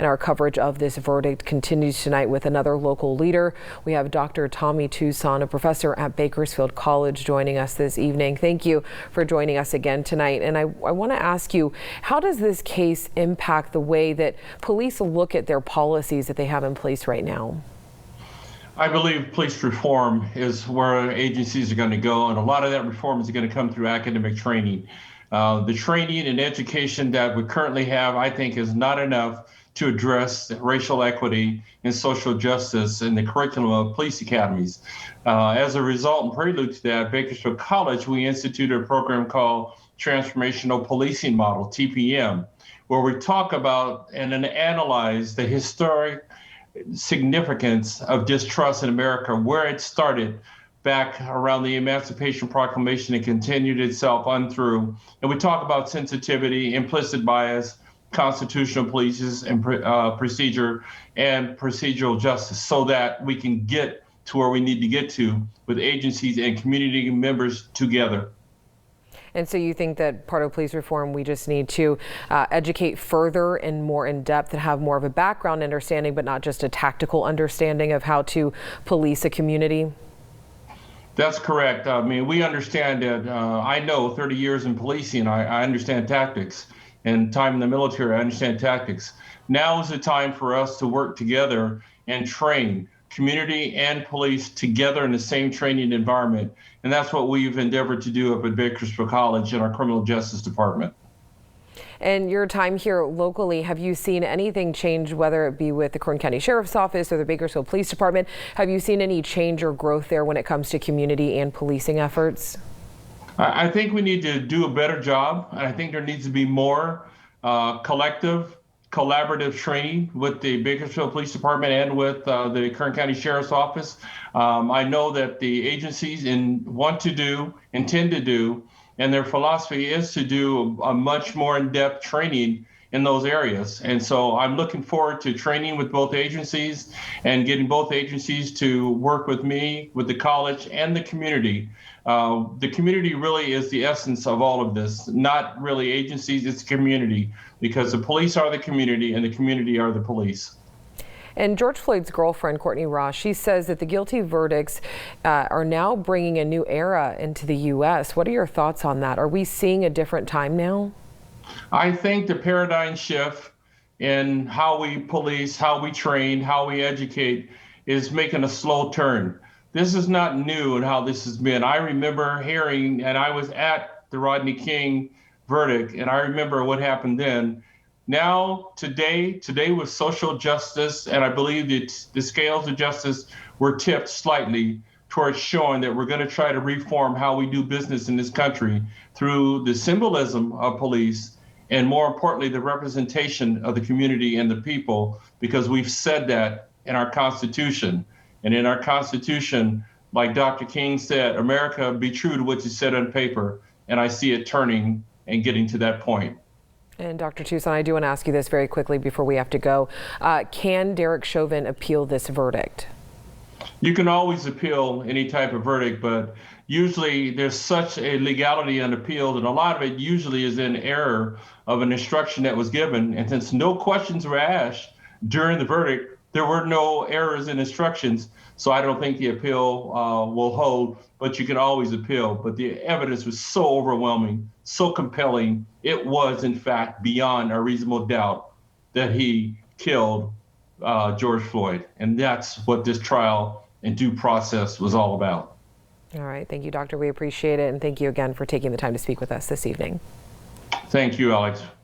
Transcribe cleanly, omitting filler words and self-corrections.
And our coverage of this verdict continues tonight with another local leader. We have Dr. Tommy Tunson, a professor at Bakersfield College, joining us this evening. Thank you for joining us again tonight. And I want to ask you, how does this case impact the way that police look at their policies that they have in place right now? I believe police reform is where agencies are going to go, and a lot of that reform is going to come through academic training. The training and education that we currently have, I think, is not enough to address racial equity and social justice in the curriculum of police academies. As a result, in prelude to that, Bakersfield College, we instituted a program called Transformational Policing Model, TPM, where we talk about and then analyze the historic significance of distrust in America, where it started back around the Emancipation Proclamation and continued itself on through. And we talk about sensitivity, implicit bias, constitutional policies, and procedure and procedural justice, so that we can get to where we need to get to with agencies and community members together. And so you think that part of police reform, we just need to educate further and more in depth and have more of a background understanding, but not just a tactical understanding of how to police a community? That's correct. I mean, we understand that. I know 30 years in policing, I understand tactics, and time in the military, I understand tactics. Now is the time for us to work together and train community and police together in the same training environment. And that's what we've endeavored to do up at Bakersfield College in our criminal justice department. And your time here locally, have you seen anything change, whether it be with the Kern County Sheriff's Office or the Bakersfield Police Department? Have you seen any change or growth there when it comes to community and policing efforts? I think we need to do a better job. I think there needs to be more collaborative training with the Bakersfield Police Department and with the Kern County Sheriff's Office. I know that the agencies intend to do, and their philosophy is to do a much more in-depth training in those areas. And so I'm looking forward to training with both agencies and getting both agencies to work with me, with the college and the community. The community really is the essence of all of this, not really agencies, it's community, because the police are the community and the community are the police. And George Floyd's girlfriend, Courtney Ross, she says that the guilty verdicts are now bringing a new era into the U.S. What are your thoughts on that? Are we seeing a different time now? I think the paradigm shift in how we police, how we train, how we educate is making a slow turn. This is not new in how this has been. I remember hearing, and I was at the Rodney King verdict, and I remember what happened then. Now, today with social justice, and I believe that the scales of justice were tipped slightly towards showing that we're going to try to reform how we do business in this country through the symbolism of police, and more importantly, the representation of the community and the people, because we've said that in our Constitution. And in our Constitution, like Dr. King said, America, be true to what you said on paper. And I see it turning and getting to that point. And Dr. Tunson, I do want to ask you this very quickly before we have to go. Can Derek Chauvin appeal this verdict? You can always appeal any type of verdict, but usually there's such a legality on appeal, and a lot of it usually is in error of an instruction that was given. And since no questions were asked during the verdict, there were no errors in instructions. So I don't think the appeal will hold, but you can always appeal. But the evidence was so overwhelming, so compelling. It was, in fact, beyond a reasonable doubt that he killed George Floyd. And that's what this trial and due process was all about. All right. Thank you, Doctor. We appreciate it. And thank you again for taking the time to speak with us this evening. Thank you, Alex.